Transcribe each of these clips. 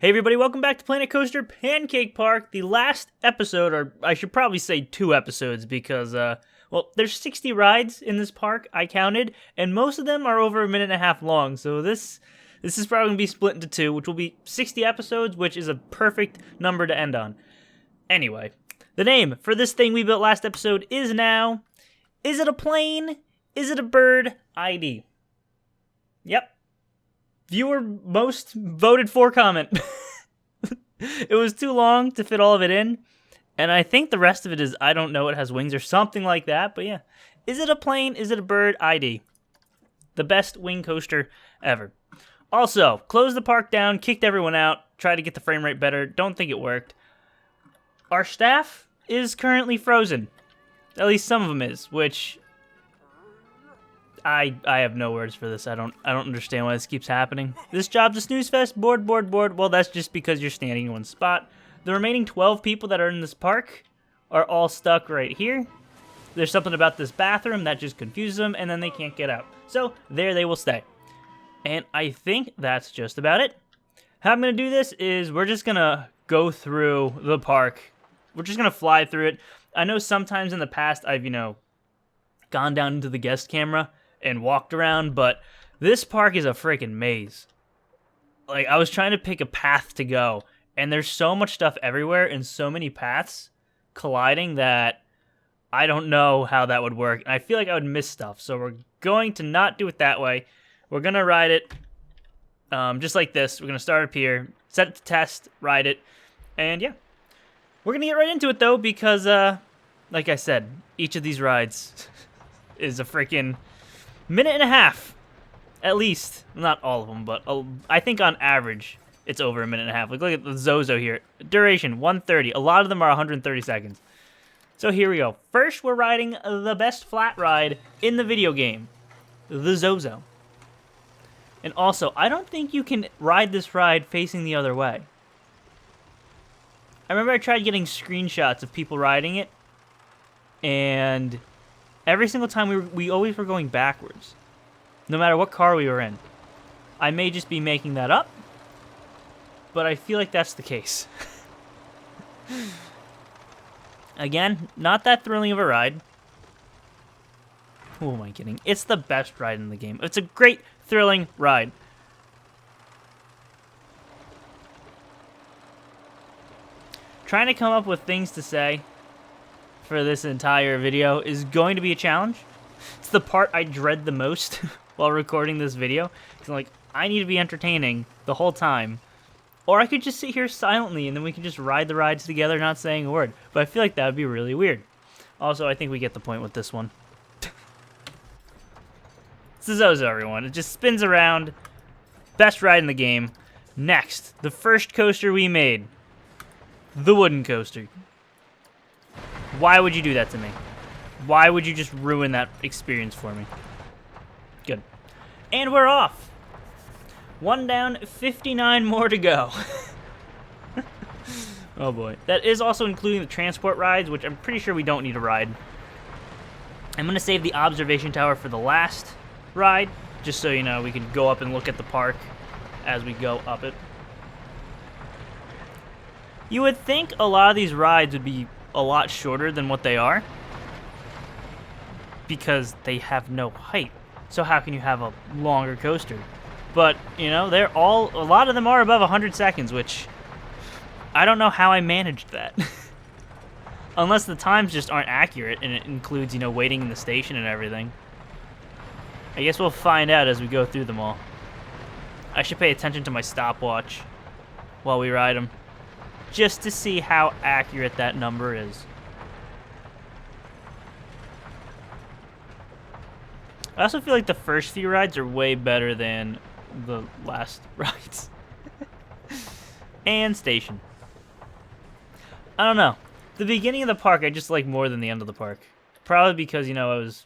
Hey everybody, welcome back to Planet Coaster Pancake Park, the last episode, or I should probably say 2 episodes because, well, there's 60 rides in this park, I counted, and most of them are over a minute and a half long, so this is probably going to be split into 2, which will be 60 episodes, which is a perfect number to end on. Anyway, the name for this thing we built last episode is now, is it a plane? Is it a bird? ID. Yep. Viewer most voted for comment. It was too long to fit all of it in, and I think the rest of it is I don't know, it has wings or something like that, but yeah. Is it a plane? Is it a bird? ID. The best wing coaster ever. Also, closed the park down, kicked everyone out, tried to get the frame rate better, don't think it worked. Our staff is currently frozen. At least some of them is, which I have no words for this. I don't understand why this keeps happening. This job's a snooze fest. Board. Well, that's just because you're standing in one spot. The remaining 12 people that are in this park are all stuck right here. There's something about this bathroom that just confuses them, and then they can't get out. So there they will stay. And I think that's just about it. How I'm going to do this is we're just going to go through the park. We're just going to fly through it. I know sometimes in the past I've, gone down into the guest camera and walked around, but this park is a freaking maze. Like, I was trying to pick a path to go, and there's so much stuff everywhere and so many paths colliding that I don't know how that would work. And I feel like I would miss stuff, so we're going to not do it that way. We're going to ride it just like this. We're going to start up here, set it to test, ride it, and yeah. We're going to get right into it, though, because, like I said, each of these rides is a freaking minute and a half, at least. Not all of them, but I think on average, it's over a minute and a half. Like, look at the Zozo here. Duration, 130. A lot of them are 130 seconds. So here we go. First, we're riding the best flat ride in the video game, the Zozo. And also, I don't think you can ride this ride facing the other way. I remember I tried getting screenshots of people riding it, and every single time we always were going backwards, no matter what car we were in. I may just be making that up, but I feel like that's the case. Again, not that thrilling of a ride. Who am I kidding? It's the best ride in the game. It's a great, thrilling ride. Trying to come up with things to say for this entire video is going to be a challenge. It's the part I dread the most while recording this video. Because, like, I need to be entertaining the whole time. Or I could just sit here silently and then we can just ride the rides together not saying a word. But I feel like that would be really weird. Also, I think we get the point with this one. It's the Zozo, everyone. It just spins around. Best ride in the game. Next, the first coaster we made. The wooden coaster. Why would you do that to me? Why would you just ruin that experience for me? Good. And we're off. 1 down, 59 more to go. Oh boy. That is also including the transport rides, which I'm pretty sure we don't need to ride. I'm going to save the observation tower for the last ride, just so you know we can go up and look at the park as we go up it. You would think a lot of these rides would be a lot shorter than what they are, because they have no height. So how can you have a longer coaster? But, they're a lot of them are above 100 seconds, which I don't know how I managed that. Unless the times just aren't accurate and it includes, waiting in the station and everything. I guess we'll find out as we go through them all. I should pay attention to my stopwatch while we ride them, just to see how accurate that number is. I also feel like the first few rides are way better than the last rides. And station. I don't know. The beginning of the park I just like more than the end of the park. Probably because, I was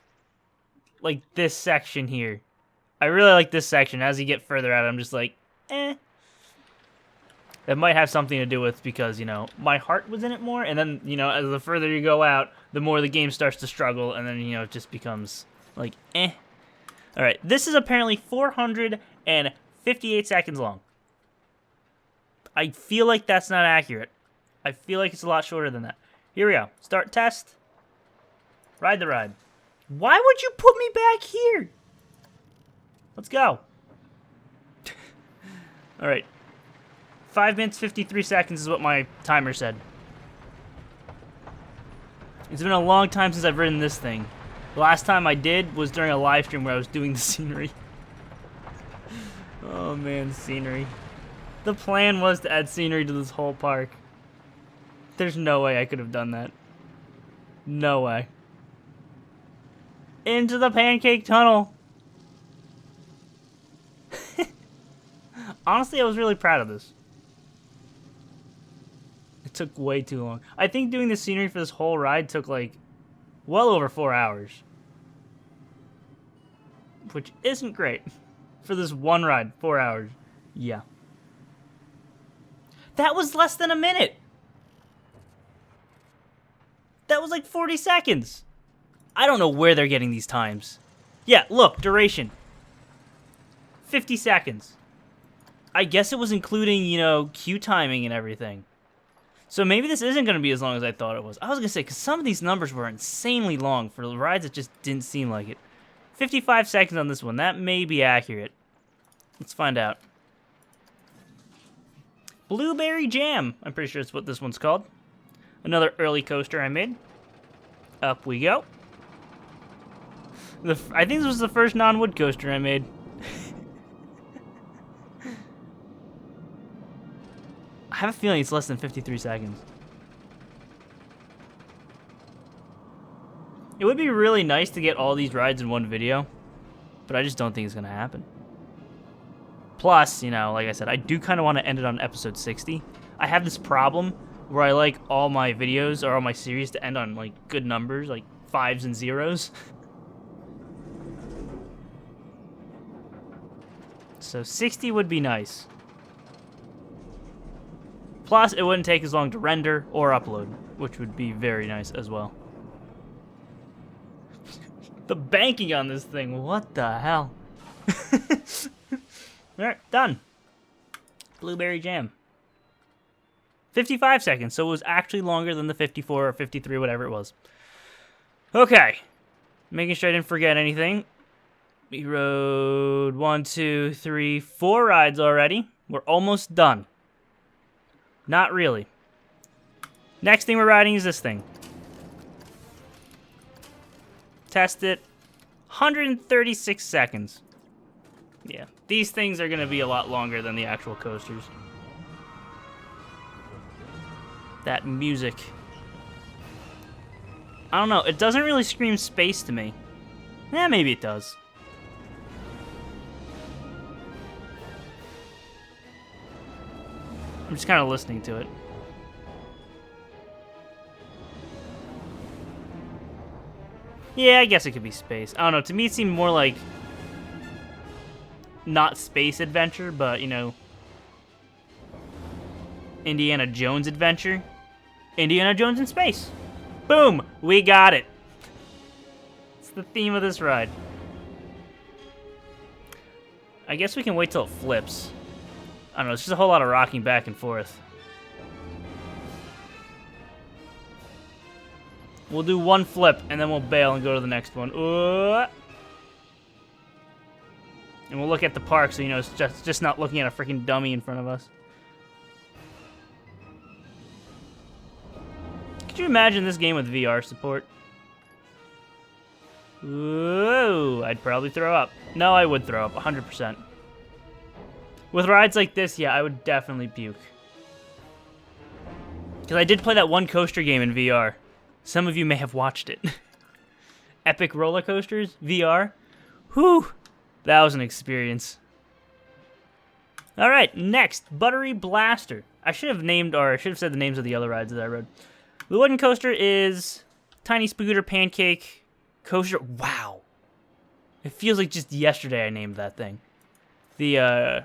like this section here. I really like this section. As you get further out, I'm just like, eh. That might have something to do with because, my heart was in it more. And then, as the further you go out, the more the game starts to struggle. And then, it just becomes like, eh. All right, this is apparently 458 seconds long. I feel like that's not accurate. I feel like it's a lot shorter than that. Here we go. Start test. Ride the ride. Why would you put me back here? Let's go. All right. 5 minutes, 53 seconds is what my timer said. It's been a long time since I've ridden this thing. The last time I did was during a live stream where I was doing the scenery. Oh man, scenery. The plan was to add scenery to this whole park. There's no way I could have done that. No way. Into the Pancake Tunnel. Honestly, I was really proud of this. It took way too long. I think doing the scenery for this whole ride took like well over 4 hours. Which isn't great. For this one ride, 4 hours. Yeah. That was less than a minute. That was like 40 seconds. I don't know where they're getting these times. Yeah, look, duration. 50 seconds. I guess it was including, you know, queue timing and everything. So maybe this isn't going to be as long as I thought it was. I was going to say, because some of these numbers were insanely long for the rides that just didn't seem like it. 55 seconds on this one. That may be accurate. Let's find out. Blueberry Jam. I'm pretty sure that's what this one's called. Another early coaster I made. Up we go. I think this was the first non-wood coaster I made. I have a feeling it's less than 53 seconds. It would be really nice to get all these rides in one video, but I just don't think it's going to happen. Plus, you know, like I said, I do kind of want to end it on episode 60. I have this problem where I like all my videos or all my series to end on like good numbers, like 5s and 0s. So 60 would be nice. Plus, it wouldn't take as long to render or upload, which would be very nice as well. The banking on this thing, what the hell? Alright, done. Blueberry Jam. 55 seconds, so it was actually longer than the 54 or 53, whatever it was. Okay. Making sure I didn't forget anything. We rode 1, 2, 3, 4 rides already. We're almost done. Not really. Next thing we're riding is this thing. Test it. 136 seconds. Yeah, these things are going to be a lot longer than the actual coasters. That music. I don't know, it doesn't really scream space to me. Yeah, maybe it does. I'm just kind of listening to it. Yeah, I guess it could be space. I don't know, to me it seemed more like not space adventure, but, you know, Indiana Jones adventure. Indiana Jones in space. Boom! We got it. It's the theme of this ride. I guess we can wait till it flips. I don't know, it's just a whole lot of rocking back and forth. We'll do one flip, and then we'll bail and go to the next one. And we'll look at the park, so you know it's just not looking at a freaking dummy in front of us. Could you imagine this game with VR support? Whoa, I'd probably throw up. No, I would throw up, 100%. With rides like this, yeah, I would definitely puke. Because I did play that one coaster game in VR. Some of you may have watched it. Epic Roller Coasters, VR. Whew, that was an experience. Alright, next, Buttery Blaster. I should have said the names of the other rides that I rode. The wooden coaster is Tiny Scooter Pancake Coaster. Wow. It feels like just yesterday I named that thing. The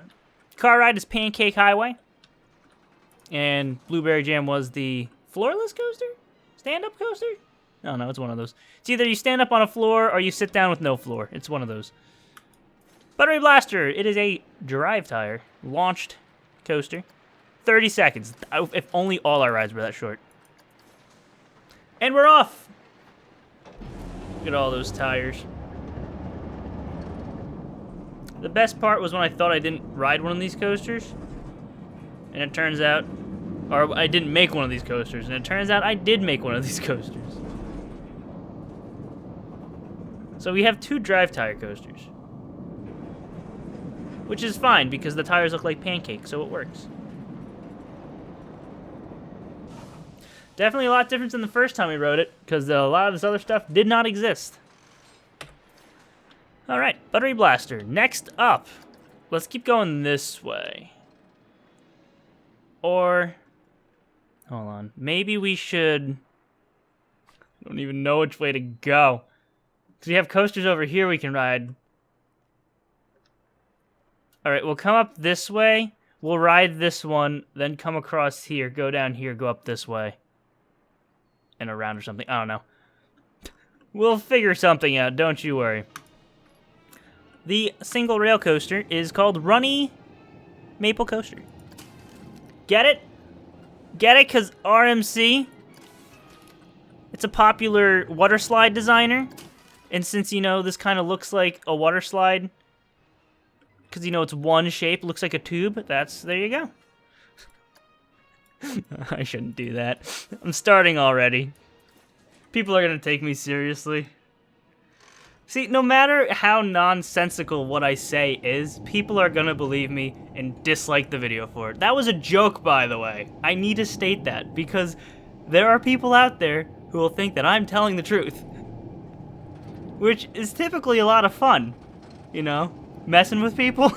car ride is Pancake Highway. And Blueberry Jam was the floorless coaster? Stand-up coaster? No, it's one of those. It's either you stand up on a floor or you sit down with no floor. It's one of those. Buttery Blaster. It is a drive tire launched coaster. 30 seconds. If only all our rides were that short. And we're off! Look at all those tires. The best part was when I thought I didn't ride one of these coasters. And it turns out... Or I didn't make one of these coasters. And it turns out I did make one of these coasters. So we have 2 drive tire coasters. Which is fine, because the tires look like pancakes, so it works. Definitely a lot different than the first time we rode it, because a lot of this other stuff did not exist. Alright, Buttery Blaster. Next up, let's keep going this way. Or, hold on, maybe we should, I don't even know which way to go. Because we have coasters over here we can ride. Alright, we'll come up this way, we'll ride this one, then come across here, go down here, go up this way. And around or something, I don't know. We'll figure something out, don't you worry. The single rail coaster is called Runny Maple Coaster. Get it? Get it? Because RMC, it's a popular water slide designer. And since, you know, this kind of looks like a water slide, because, you know, it's one shape, looks like a tube, there you go. I shouldn't do that. I'm starting already. People are going to take me seriously. See, no matter how nonsensical what I say is, people are going to believe me and dislike the video for it. That was a joke, by the way. I need to state that, because there are people out there who will think that I'm telling the truth. Which is typically a lot of fun, you know, messing with people.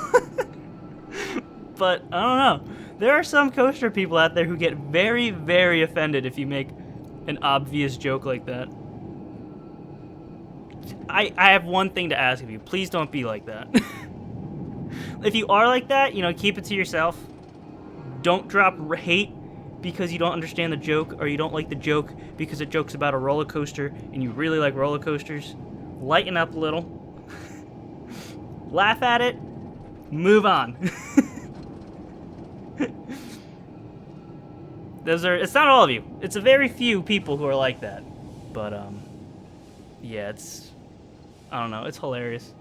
But, I don't know. There are some coaster people out there who get very, very offended if you make an obvious joke like that. I have one thing to ask of you. Please don't be like that. If you are like that, you know, keep it to yourself. Don't drop hate because you don't understand the joke, or you don't like the joke because the joke's about a roller coaster and you really like roller coasters. Lighten up a little. Laugh at it. Move on. It's not all of you. It's a very few people who are like that. But, yeah, I don't know, it's hilarious.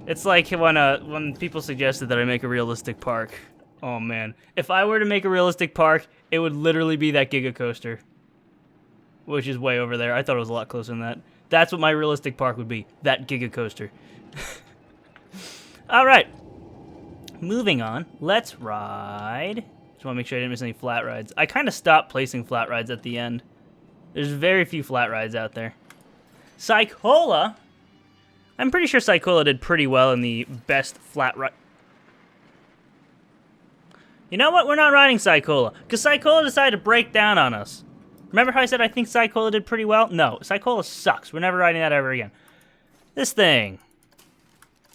It's like when people suggested that I make a realistic park. Oh, man. If I were to make a realistic park, it would literally be that Giga Coaster. Which is way over there. I thought it was a lot closer than that. That's what my realistic park would be. That Giga Coaster. Alright. Moving on. Let's ride. Just want to make sure I didn't miss any flat rides. I kind of stopped placing flat rides at the end. There's very few flat rides out there. Psychola. I'm pretty sure Psychola did pretty well in the best flat ride. You know what? We're not riding Psychola, because Psychola decided to break down on us. Remember how I said I think Psychola did pretty well? No, Psychola sucks. We're never riding that ever again. This thing.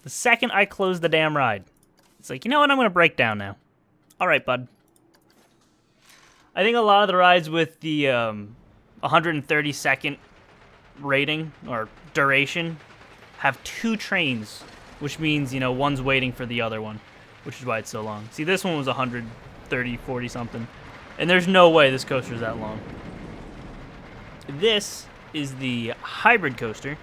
The second I close the damn ride, it's like, you know what? I'm going to break down now. All right, bud. I think a lot of the rides with the 130-second rating or duration have 2 trains, which means, you know, one's waiting for the other one, which is why it's so long. See, this one was 130, 40 something, and there's no way this coaster is that long. This is the hybrid coaster,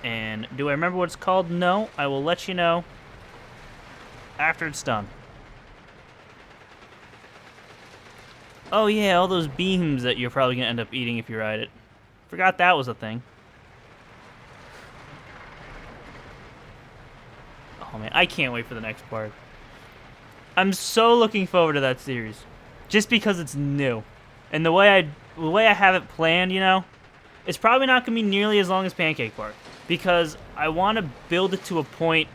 and do I remember what it's called? No, I will let you know after it's done. Oh yeah, all those beams that you're probably gonna end up eating if you ride it. Forgot that was a thing. Oh man, I can't wait for the next part. I'm so looking forward to that series, just because it's new, and the way I have it planned, you know, it's probably not gonna be nearly as long as Pancake Park, because I want to build it to a point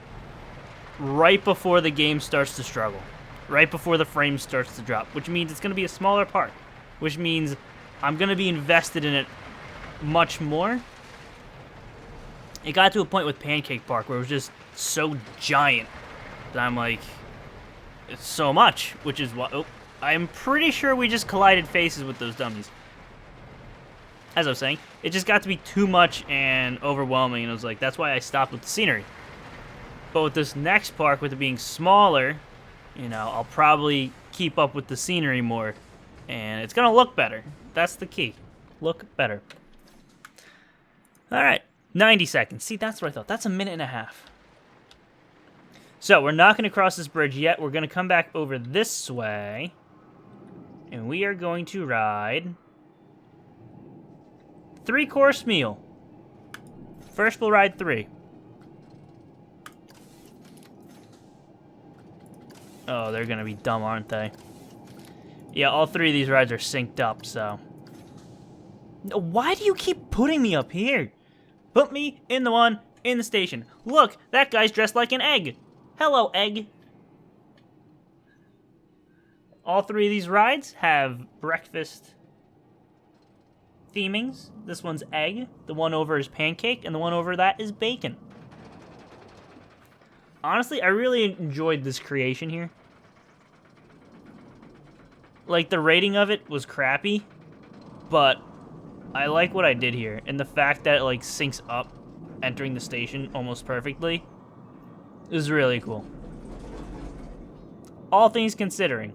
right before the game starts to struggle, right before the frame starts to drop, which means it's gonna be a smaller park, which means I'm gonna be invested in it much more. It got to a point with Pancake Park where it was just so giant that I'm like, it's so much, which is what, oh, I'm pretty sure we just collided faces with those dummies. As I was saying, it just got to be too much and overwhelming, and I was like, that's why I stopped with the scenery. But with this next park, with it being smaller, you know, I'll probably keep up with the scenery more. And it's gonna look better. That's the key. Look better. Alright, 90 seconds. See, that's what I thought. That's a minute and a half. So, we're not gonna cross this bridge yet. We're gonna come back over this way. And we are going to ride 3-course meal. First, we'll ride 3. Oh, they're gonna be dumb, aren't they? Yeah, all 3 of these rides are synced up, so. Why do you keep putting me up here? Put me in the one in the station. Look, that guy's dressed like an egg. Hello, egg. All 3 of these rides have breakfast themings. This one's egg, the one over is pancake, and the one over that is bacon. Honestly, I really enjoyed this creation here. Like, the rating of it was crappy, but I like what I did here. And the fact that it, like, syncs up entering the station almost perfectly is really cool. All things considering.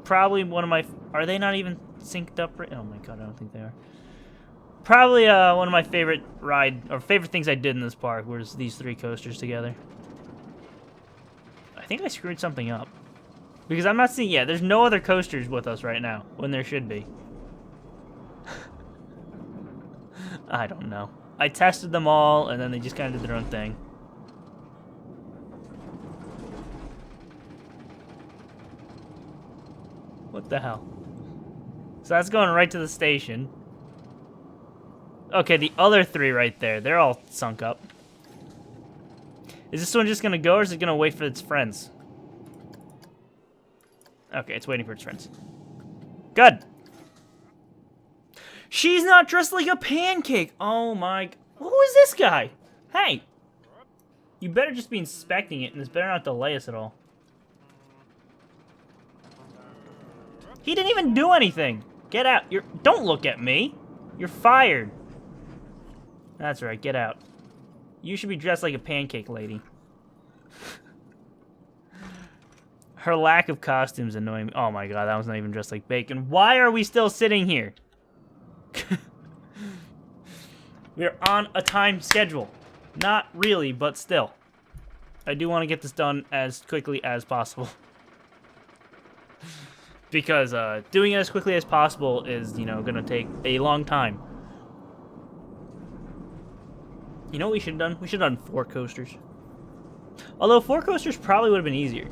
Probably one of my... Are they not even synced up? Oh my god, I don't think they are. Probably one of my favorite favorite things I did in this park was these 3 coasters together. I think I screwed something up. Because I'm not seeing... Yeah, there's no other coasters with us right now, when there should be. I don't know. I tested them all, and then they just kind of did their own thing. What the hell? So that's going right to the station. Okay, the other 3 right there, they're all sunk up. Is this one just gonna go, or is it gonna wait for its friends? Okay, it's waiting for its friends. Good. She's not dressed like a pancake. Oh my... Who is this guy? Hey. You better just be inspecting it, and this better not delay us at all. He didn't even do anything. Get out. Don't look at me. You're fired. That's right, get out. You should be dressed like a pancake lady. Her lack of costumes annoy me. Oh my god, that was not even dressed like bacon. Why are we still sitting here? We're on a time schedule. Not really, but still. I do want to get this done as quickly as possible. Because doing it as quickly as possible is, you know, going to take a long time. You know what we should have done? We should have done 4 coasters. Although 4 coasters probably would have been easier.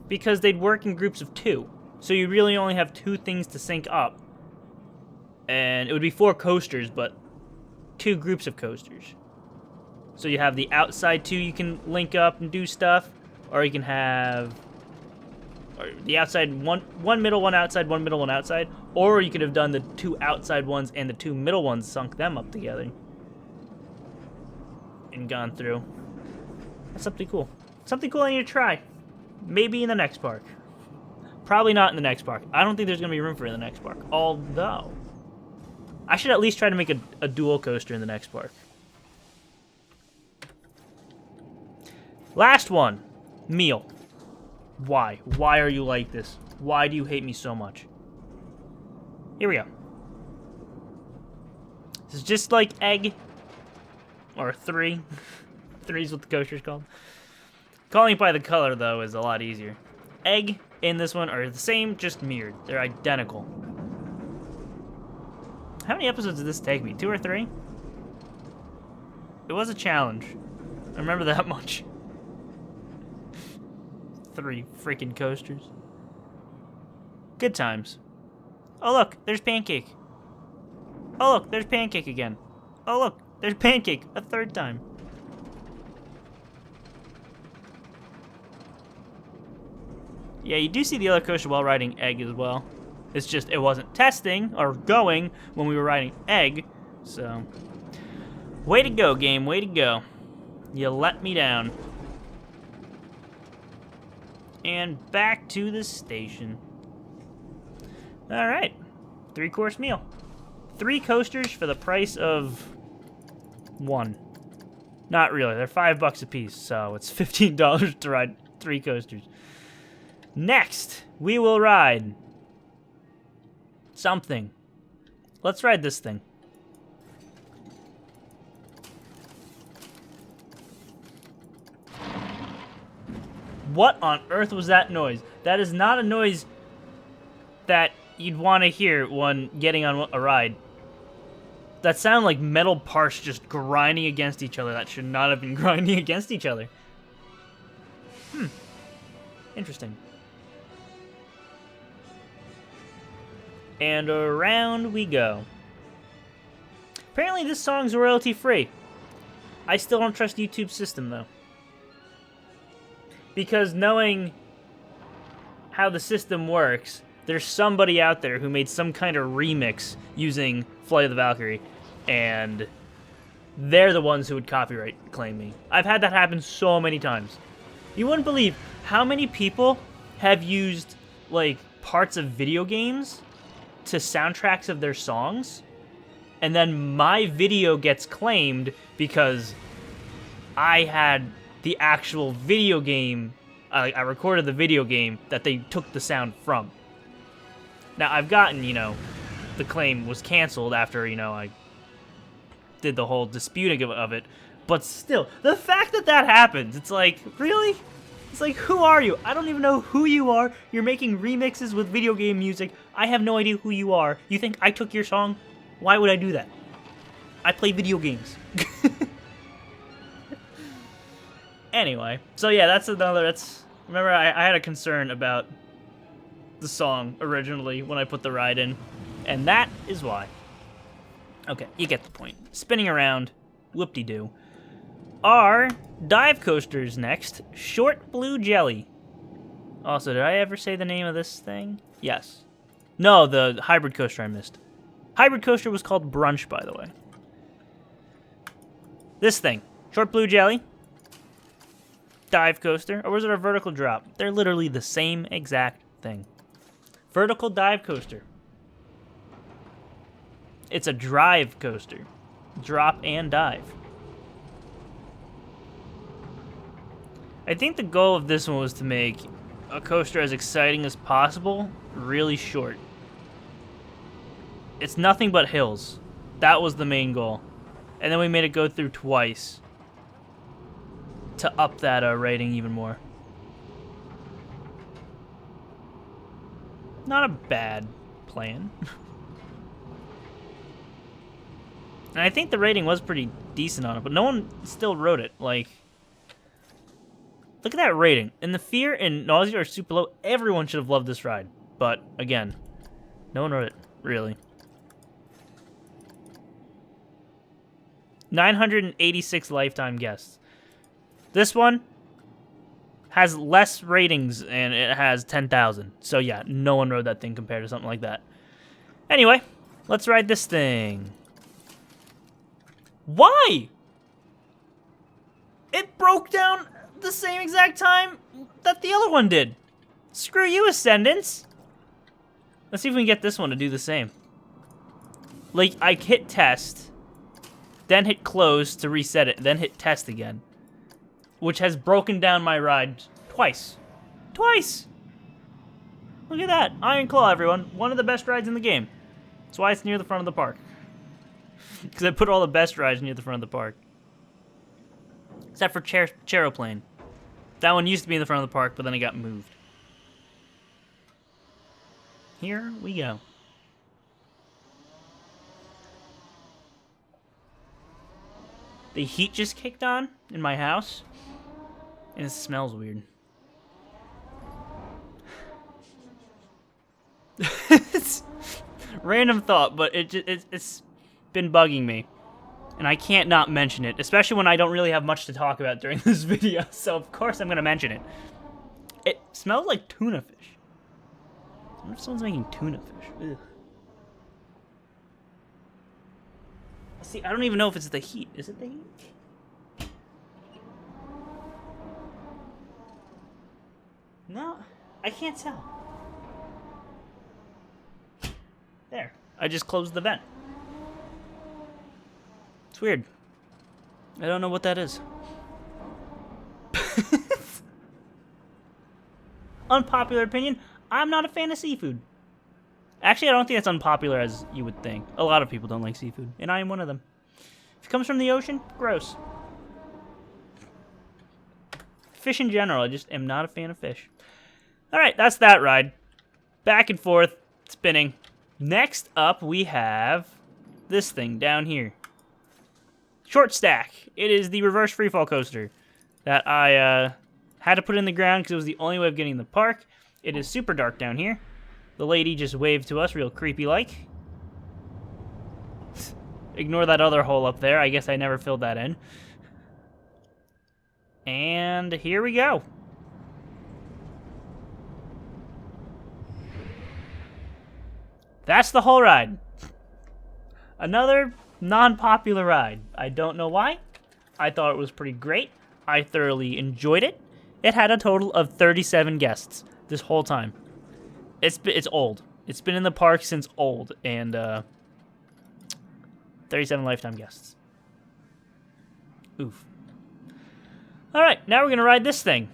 Because they'd work in groups of 2. So you really only have 2 things to sync up. And it would be 4 coasters, but 2 groups of coasters. So you have the outside 2 you can link up and do stuff. Or you can have... Or the outside, one middle, one outside, one middle, one outside. Or you could have done the 2 outside ones and the 2 middle ones, sunk them up together. And gone through. That's something cool. Something cool I need to try. Maybe in the next park. Probably not in the next park. I don't think there's going to be room for it in the next park. Although, I should at least try to make a dual coaster in the next park. Last one. Meal. Why? Why are you like this? Why do you hate me so much? Here we go. This is just like egg. Or 3. 3 is what the coaster's called. Calling it by the color, though, is a lot easier. Egg in this one are the same, just mirrored. They're identical. How many episodes did this take me? 2 or 3? It was a challenge. I remember that much. 3 freaking coasters. Good times. Oh, look, there's Pancake. Oh, look, there's Pancake again. Oh, look, there's Pancake a 3rd time. Yeah, you do see the other coaster while riding Egg as well. It's just, it wasn't testing or going when we were riding Egg, so. Way to go, game, way to go. You let me down. And back to the station. Alright, 3-course meal. 3 coasters for the price of 1. Not really, they're $5 a piece, so it's $15 to ride 3 coasters. Next, we will ride something. Let's ride this thing. What on earth was that noise? That is not a noise that you'd want to hear when getting on a ride. That sounded like metal parts just grinding against each other. That should not have been grinding against each other. Interesting. And around we go. Apparently this song's royalty free. I still don't trust YouTube's system though. Because knowing how the system works, there's somebody out there who made some kind of remix using Flight of the Valkyrie, and they're the ones who would copyright claim me. I've had that happen so many times. You wouldn't believe how many people have used, like, parts of video games to soundtracks of their songs, and then my video gets claimed because I had the actual video game, I recorded the video game that they took the sound from. Now, I've gotten, the claim was canceled after, I did the whole disputing of it, but still, the fact that that happens, it's like, really? It's like, who are you? I don't even know who you are. You're making remixes with video game music. I have no idea who you are. You think I took your song? Why would I do that? I play video games. Anyway, so yeah, remember I had a concern about the song originally when I put the ride in, and that is why. Okay, you get the point. Spinning around, whoop-de-doo. Our dive coasters next, Short Blue Jelly. Also, did I ever say the name of this thing? Yes. No, the hybrid coaster I missed. Hybrid coaster was called Brunch, by the way. This thing, Short Blue Jelly. Dive coaster, or was it a vertical drop? They're literally the same exact thing. Vertical dive coaster. It's a drive coaster. Drop and dive. I think the goal of this one was to make a coaster as exciting as possible, really short. It's nothing but hills. That was the main goal. And then we made it go through twice to up that rating even more. Not a bad plan. And I think the rating was pretty decent on it, but no one still wrote it. Like, look at that rating. And the fear and nausea are super low. Everyone should have loved this ride. But, again, no one wrote it, really. 986 lifetime guests. This one has less ratings, and it has 10,000. So, yeah, no one rode that thing compared to something like that. Anyway, let's ride this thing. Why? It broke down the same exact time that the other one did. Screw you, Ascendants. Let's see if we can get this one to do the same. Like, I hit test, then hit close to reset it, then hit test again. Which has broken down my ride twice. Twice! Look at that. Iron Claw, everyone. One of the best rides in the game. That's why it's near the front of the park. Because I put all the best rides near the front of the park. Except for Charoplane. That one used to be in the front of the park, but then it got moved. Here we go. The heat just kicked on in my house. And it smells weird. It's random thought, but it's been bugging me. And I can't not mention it, especially when I don't really have much to talk about during this video. So of course I'm going to mention it. It smells like tuna fish. I wonder if someone's making tuna fish. Ugh. See, I don't even know if it's the heat. Is it the heat? No, I can't tell. There. I just closed the vent. It's weird. I don't know what that is. unpopular opinion, I'm not a fan of seafood. Actually, I don't think that's unpopular as you would think. A lot of people don't like seafood, and I am one of them. If it comes from the ocean, gross. Fish in general, I just am not a fan of fish. Alright, that's that ride. Back and forth, spinning. Next up, we have this thing down here. Short stack. It is the reverse freefall coaster that I had to put in the ground because it was the only way of getting in the park. It is super dark down here. The lady just waved to us real creepy-like. Ignore that other hole up there. I guess I never filled that in. And here we go. That's the whole ride. Another non-popular ride. I don't know why. I thought it was pretty great. I thoroughly enjoyed it. It had a total of 37 guests this whole time. It's old. It's been in the park since old, and 37 lifetime guests. Oof. All right, now we're gonna ride this thing.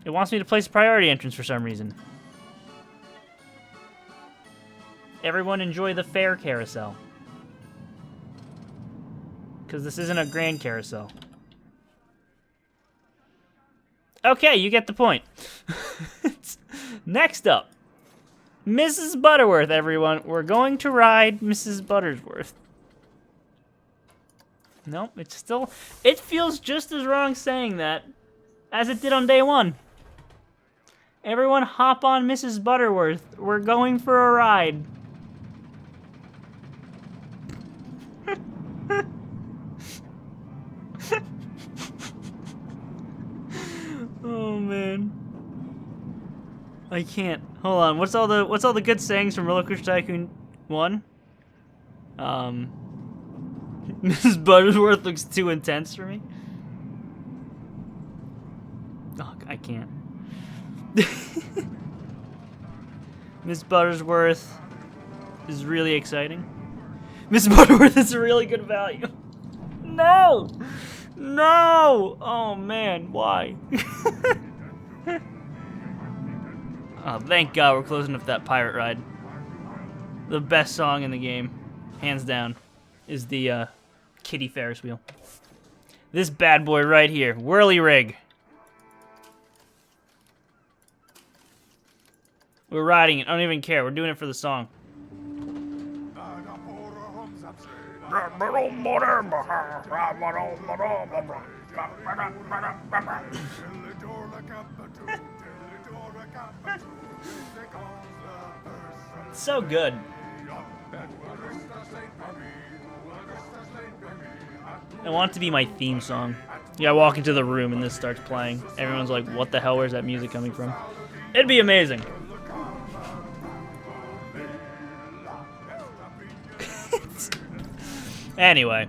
It wants me to place a priority entrance for some reason. Everyone enjoy the fair carousel. Because this isn't a grand carousel. Okay, you get the point. Next up, Mrs. Butterworth, everyone. We're going to ride Mrs. Butterworth. Nope, it's still... It feels just as wrong saying that as it did on day one. Everyone hop on Mrs. Butterworth. We're going for a ride. Oh man, I can't. Hold on. What's all the good sayings from Roller Coaster Tycoon 1? Mrs. Butterworth looks too intense for me. Oh, I can't. Miss Butterworth is really exciting. Miss Butterworth is a really good value. No! No! Oh man, why? Oh, thank God we're closing up that pirate ride. The best song in the game, hands down, is the Kiddy Ferris wheel. This bad boy right here, Whirly Rig. We're riding it, I don't even care, we're doing it for the song. It's so good. I want it to be my theme song. Yeah, I walk into the room and this starts playing. Everyone's like, what the hell, where's that music coming from? It'd be amazing. Anyway,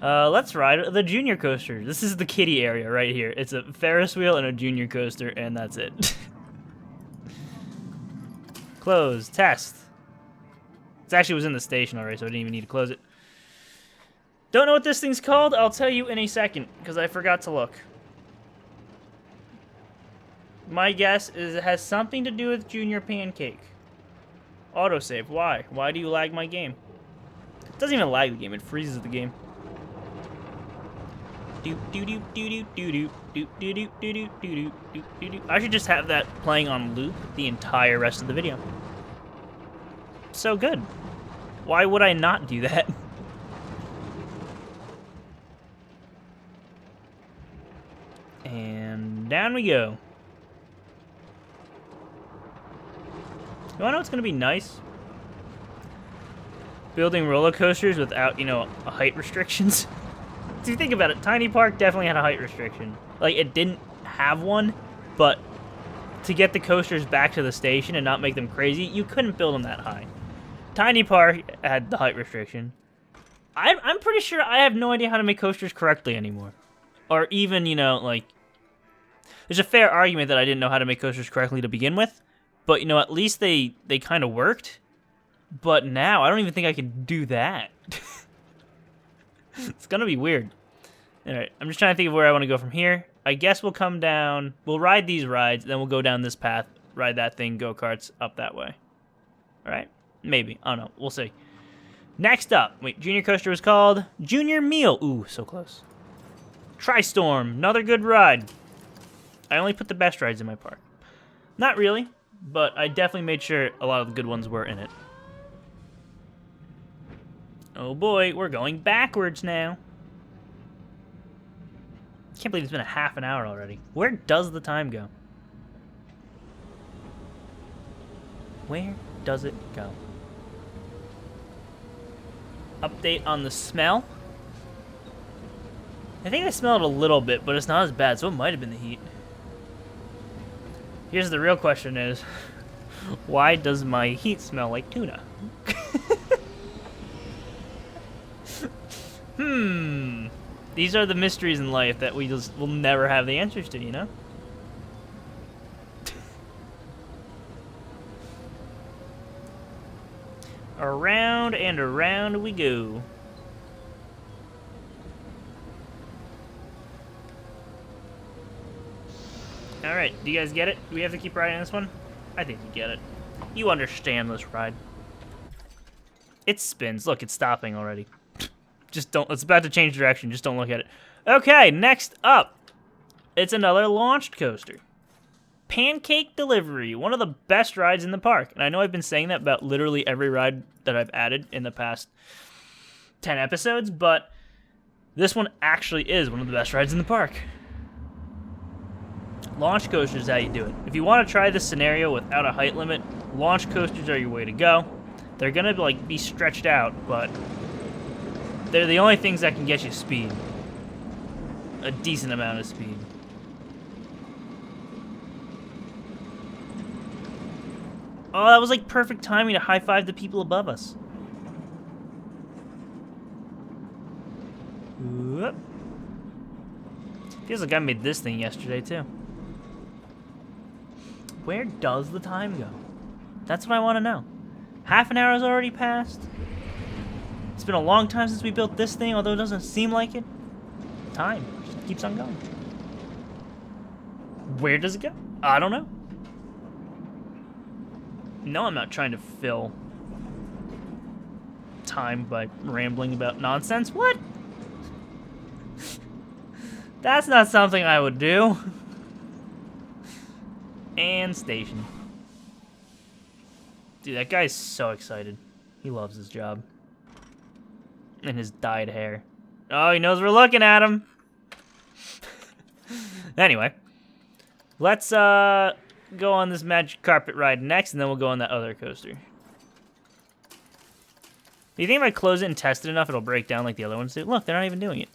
let's ride the junior coaster. This is the kiddie area right here. It's a Ferris wheel and a junior coaster, and that's it. Close. Test. It actually was in the station already, so I didn't even need to close it. Don't know what this thing's called? I'll tell you in a second, because I forgot to look. My guess is it has something to do with Junior Pancake. Autosave. Why? Why do you lag my game? It doesn't even lag the game, it freezes the game. I should just have that playing on loop the entire rest of the video. So good. Why would I not do that? And down we go. You wanna know what's gonna be nice? Building roller coasters without, you know, height restrictions. If you think about it, Tiny Park definitely had a height restriction. Like, it didn't have one, but to get the coasters back to the station and not make them crazy, you couldn't build them that high. Tiny Park had the height restriction. I'm pretty sure I have no idea how to make coasters correctly anymore. Or even, you know, like... There's a fair argument that I didn't know how to make coasters correctly to begin with, but, you know, at least they kind of worked. But now, I don't even think I can do that. It's gonna be weird. Alright, I'm just trying to think of where I want to go from here. I guess we'll come down. We'll ride these rides, then we'll go down this path, ride that thing, go-karts up that way. All right? Maybe. I don't know. We'll see. Next up. Wait, Junior Coaster was called Junior Meal. Ooh, so close. Tri-Storm. Another good ride. I only put the best rides in my park. Not really, but I definitely made sure a lot of the good ones were in it. Oh boy, we're going backwards now. Can't believe it's been a half an hour already. Where does the time go? Where does it go? Update on the smell. I think I smelled a little bit, but it's not as bad, so it might have been the heat. Here's the real question is, why does my heat smell like tuna? These are the mysteries in life that we just will never have the answers to, you know? Around and around we go. Alright, do you guys get it? Do we have to keep riding this one? I think you get it. You understand this ride. It spins. Look, it's stopping already. Just don't, it's about to change direction. Just don't look at it. Okay, next up. It's another launched coaster. Pancake Delivery, one of the best rides in the park. And I know I've been saying that about literally every ride that I've added in the past 10 episodes, but this one actually is one of the best rides in the park. Launch coasters is how you do it. If you want to try this scenario without a height limit, launch coasters are your way to go. They're gonna like be stretched out, but they're the only things that can get you speed. A decent amount of speed. Oh, that was like perfect timing to high-five the people above us. Whoop. Feels like I made this thing yesterday, too. Where does the time go? That's what I want to know. Half an hour has already passed. It's been a long time since we built this thing, although it doesn't seem like it. Time just keeps on going. Where does it go? I don't know. No, I'm not trying to fill time by rambling about nonsense. What? That's not something I would do. And station. Dude, that guy's so excited. He loves his job. And his dyed hair. Oh, he knows we're looking at him. Anyway. Let's, go on this magic carpet ride next, and then we'll go on that other coaster. Do you think if I close it and test it enough, it'll break down like the other ones do? Look, they're not even doing it.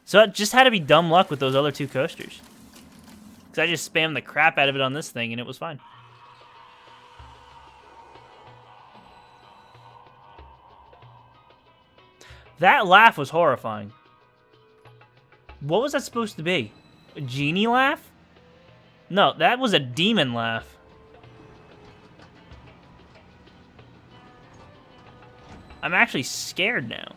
So it just had to be dumb luck with those other two coasters. Because I just spammed the crap out of it on this thing, and it was fine. That laugh was horrifying. What was that supposed to be? A genie laugh? No, that was a demon laugh. I'm actually scared now.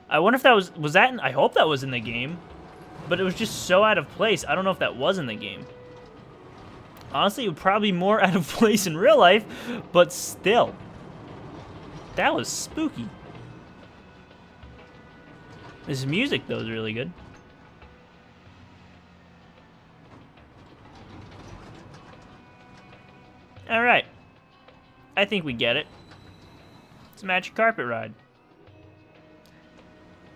I wonder if that was that I hope that was in the game. But it was just so out of place. I don't know if that was in the game. Honestly, it would probably be more out of place in real life, but still. That was spooky. This music, though, is really good. Alright. I think we get it. It's a magic carpet ride.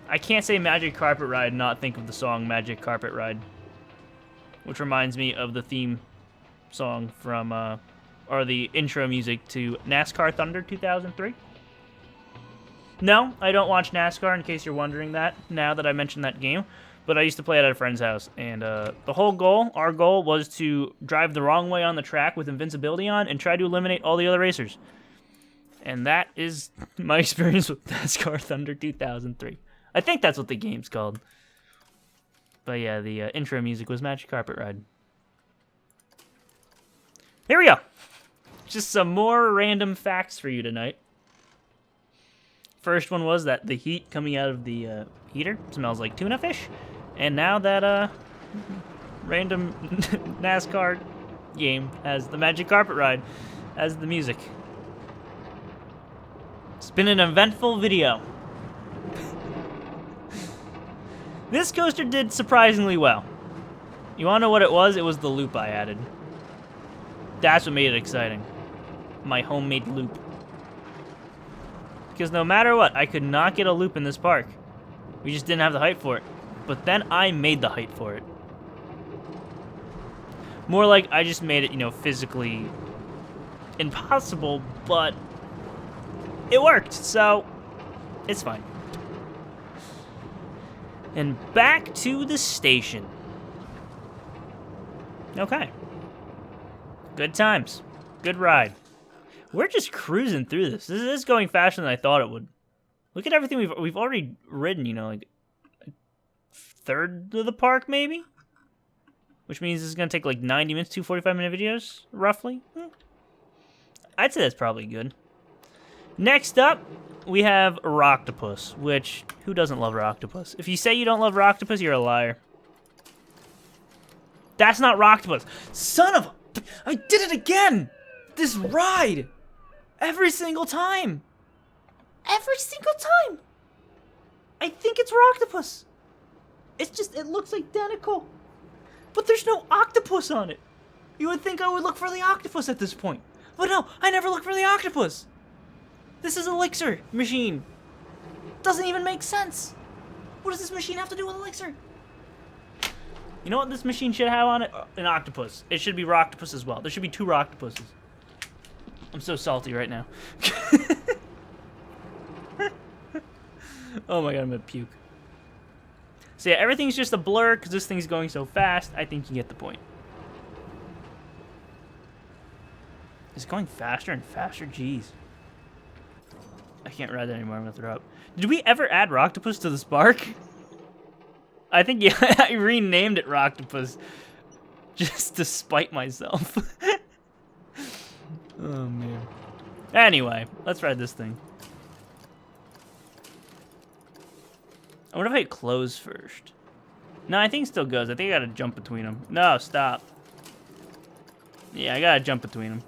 I can't say magic carpet ride and not think of the song Magic Carpet Ride. Which reminds me of the theme song from, or the intro music to NASCAR Thunder 2003. No, I don't watch NASCAR in case you're wondering that, now that I mentioned that game. But I used to play it at a friend's house, and the whole goal, our goal, was to drive the wrong way on the track with invincibility on and try to eliminate all the other racers. And that is my experience with NASCAR Thunder 2003. I think that's what the game's called. But yeah, the intro music was Magic Carpet Ride. Here we go! Just some more random facts for you tonight. First one was that the heat coming out of the heater smells like tuna fish. And now that random NASCAR game has the magic carpet ride as the music. It's been an eventful video. This coaster did surprisingly well. You wanna know what it was? It was the loop I added. That's what made it exciting. My homemade loop. Because no matter what, I could not get a loop in this park. We just didn't have the height for it. But then I made the height for it. More like I just made it, you know, physically impossible, but it worked, so it's fine. And back to the station. Okay. Good times. Good ride. We're just cruising through this. This is going faster than I thought it would. Look at everything we've already ridden, you know, like a third of the park, maybe? Which means this is going to take like 90 minutes, 2 45-minute videos, roughly. I'd say that's probably good. Next up, we have Rocktopus, which, who doesn't love Rocktopus? If you say you don't love Rocktopus, you're a liar. That's not Rocktopus. Son of a... I did it again! This ride! Every single time! Every single time! I think it's Rocktopus. It's just, it looks identical. But there's no octopus on it. You would think I would look for the octopus at this point. But no, I never look for the octopus. This is Elixir machine. Doesn't even make sense. What does this machine have to do with Elixir? You know what this machine should have on it? An octopus. It should be Rocktopus as well. There should be 2 Rocktopuses. I'm so salty right now. Oh my god, I'm gonna puke. So yeah, everything's just a blur because this thing's going so fast. I think you get the point. It's going faster and faster. Jeez. I can't ride that anymore. I'm gonna throw up. Did we ever add Rocktopus to the Spark? I think, yeah, I renamed it Rocktopus just to spite myself. Oh, man. Anyway, let's ride this thing. I wonder if I hit close first. No, I think it still goes. I think I gotta jump between them. No, stop. Yeah, I gotta jump between them.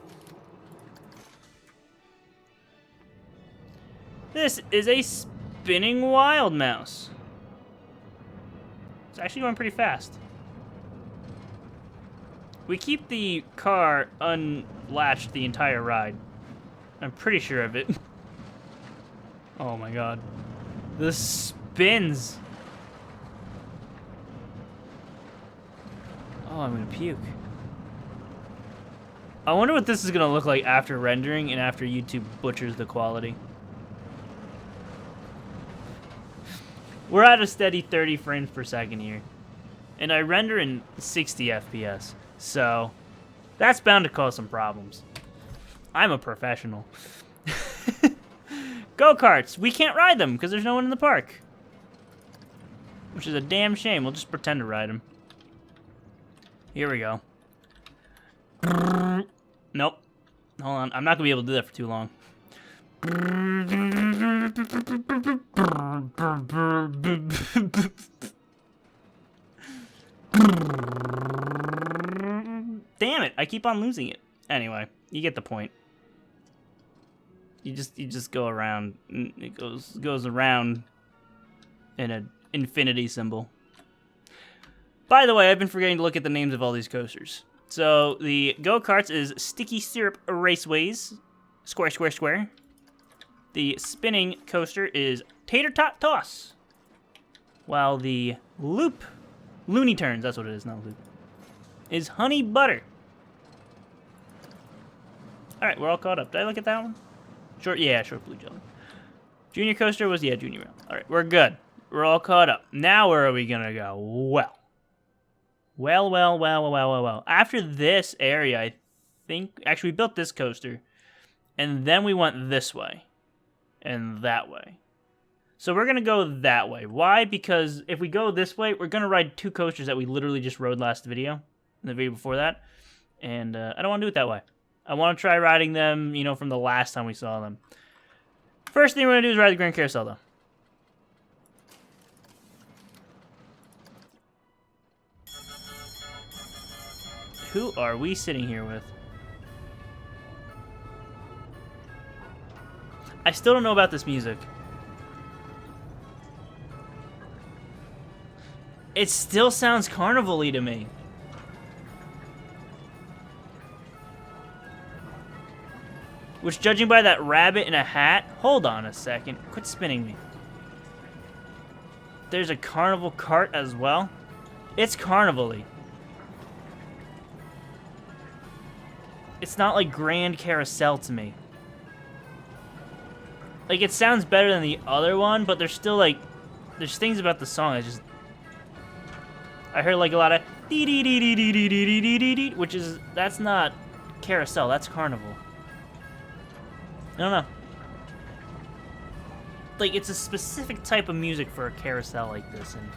This is a spinning wild mouse. It's actually going pretty fast. We keep the car unlatched the entire ride. I'm pretty sure of it. Oh my god. The spins. Oh, I'm gonna puke. I wonder what this is gonna look like after rendering and after YouTube butchers the quality. We're at a steady 30 frames per second here. And I render in 60 FPS. So, that's bound to cause some problems. I'm a professional. Go-karts. We can't ride them because there's no one in the park. Which is a damn shame. We'll just pretend to ride them. Here we go. Nope. Hold on. I'm not going to be able to do that for too long. Damn it, I keep on losing it. Anyway, you get the point. You just go around. It goes around in an infinity symbol. By the way, I've been forgetting to look at the names of all these coasters. So the go-karts is Sticky Syrup Raceways, square, square, square. The spinning coaster is Tater Tot Toss. While the loop, Looney Turns, that's what it is, not loop, is Honey Butter. Alright, we're all caught up. Did I look at that one? Short blue jelly. Junior coaster was, yeah, junior round. Alright, we're good. We're all caught up. Now where are we gonna go? Well. After this area, I think, actually we built this coaster, and then we went this way, and that way. So we're gonna go that way. Why? Because if we go this way, we're gonna ride 2 coasters that we literally just rode last video, in the video before that, and I don't want to do it that way. I want to try riding them, you know, from the last time we saw them. First thing we're gonna do is ride the Grand Carousel, though. Who are we sitting here with? I still don't know about this music. It still sounds carnival-y to me. Which, judging by that rabbit in a hat... Hold on a second. Quit spinning me. There's a carnival cart as well. It's carnival-y. It's not like Grand Carousel to me. Like, it sounds better than the other one, but there's still, like... There's things about the song that just... I heard, like, a lot of... dee-dee-dee-dee-dee-dee-dee-dee-dee, which is... That's not Carousel, that's Carnival. I don't know. Like, it's a specific type of music for a carousel like this, and...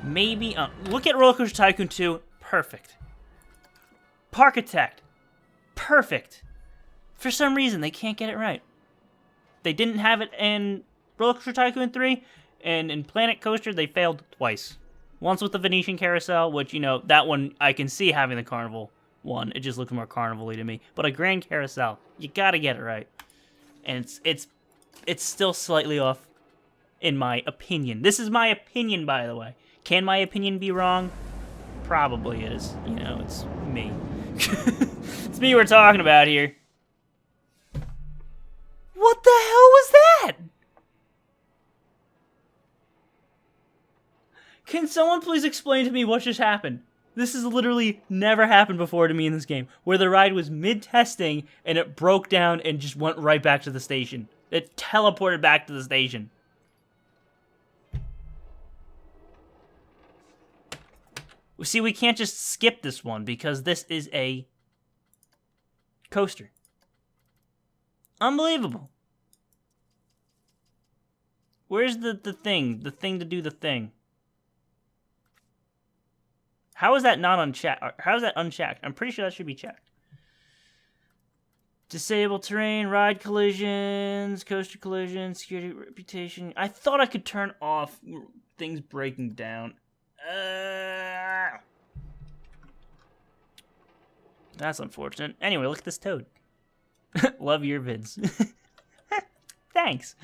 Maybe... look at Roller Coaster Tycoon 2. Perfect. Parkitect. Perfect. For some reason, they can't get it right. They didn't have it in Roller Coaster Tycoon 3, and in Planet Coaster, they failed twice. Once with the Venetian Carousel, which, you know, that one, I can see having the Carnival one. It just looks more carnival-y to me. But a Grand Carousel, you gotta get it right. And it's still slightly off, in my opinion. This is my opinion, by the way. Can my opinion be wrong? Probably is. You know, it's me. It's me we're talking about here. What the hell was that? Can someone please explain to me what just happened? This has literally never happened before to me in this game, where the ride was mid-testing and it broke down and just went right back to the station. It teleported back to the station. See, we can't just skip this one because this is a coaster. Unbelievable. Where's the thing? The thing to do the thing. How is that not unchecked? How is that unchecked? I'm pretty sure that should be checked. Disable terrain, ride collisions, coaster collisions, security reputation. I thought I could turn off things breaking down. That's unfortunate. Anyway, look at this toad. Love your vids. Thanks.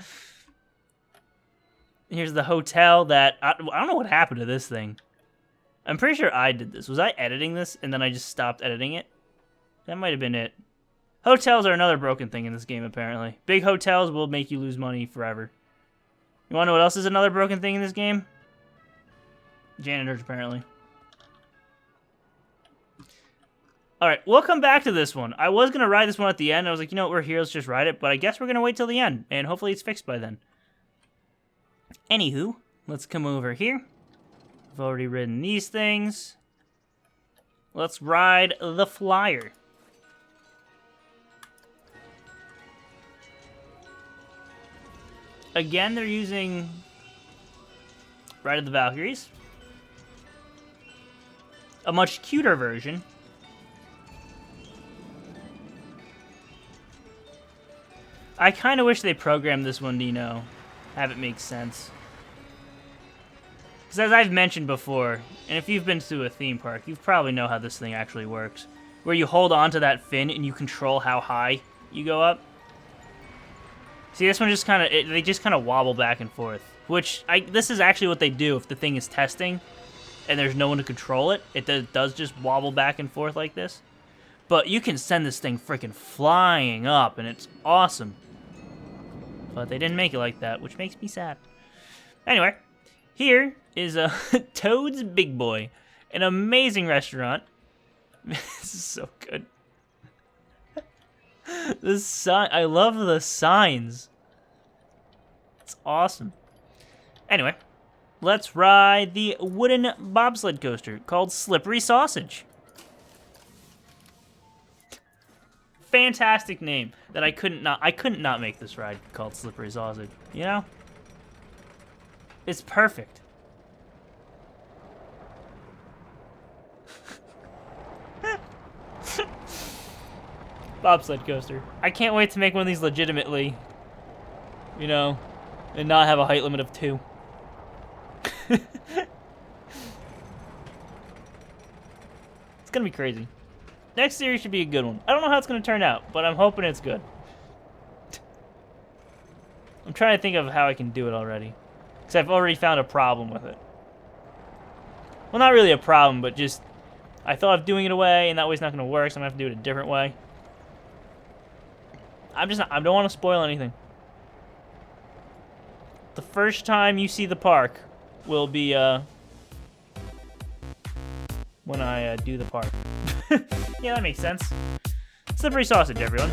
Here's the hotel that... I don't know what happened to this thing. I'm pretty sure I did this. Was I editing this and then I just stopped editing it? That might have been it. Hotels are another broken thing in this game, apparently. Big hotels will make you lose money forever. You want to know what else is another broken thing in this game? Janitors, apparently. Alright, we'll come back to this one. I was going to ride this one at the end. I was like, you know what, we're here, let's just ride it. But I guess we're going to wait till the end. And hopefully it's fixed by then. Anywho, let's come over here. I've already ridden these things. Let's ride the Flyer. Again, they're using Ride of the Valkyries. A much cuter version. I kind of wish they programmed this one to, you know, have it make sense. Because as I've mentioned before, and if you've been to a theme park, you probably know how this thing actually works. Where you hold on to that fin and you control how high you go up. See, this one just kind of, they just kind of wobble back and forth. Which, this is actually what they do if the thing is testing and there's no one to control it. It does just wobble back and forth like this. But you can send this thing freaking flying up and it's awesome. But they didn't make it like that, which makes me sad. Anyway, here is Toad's Big Boy. An amazing restaurant. This is so good. The sign, I love the signs. It's awesome. Anyway, let's ride the wooden bobsled coaster called Slippery Sausage. Fantastic name that I couldn't not make this ride called Slippery Sausage. You know? It's perfect. Bobsled coaster. I can't wait to make one of these legitimately, you know, and not have a height limit of 2. It's gonna be crazy. Next series should be a good one. I don't know how it's gonna turn out, but I'm hoping it's good. I'm trying to think of how I can do it already. Because I've already found a problem with it. Well, not really a problem, but just... I thought of doing it a way, and that way's not gonna work, so I'm gonna have to do it a different way. I don't want to spoil anything. The first time you see the park will be, when I do the park. Yeah, that makes sense. Slippery sausage, everyone.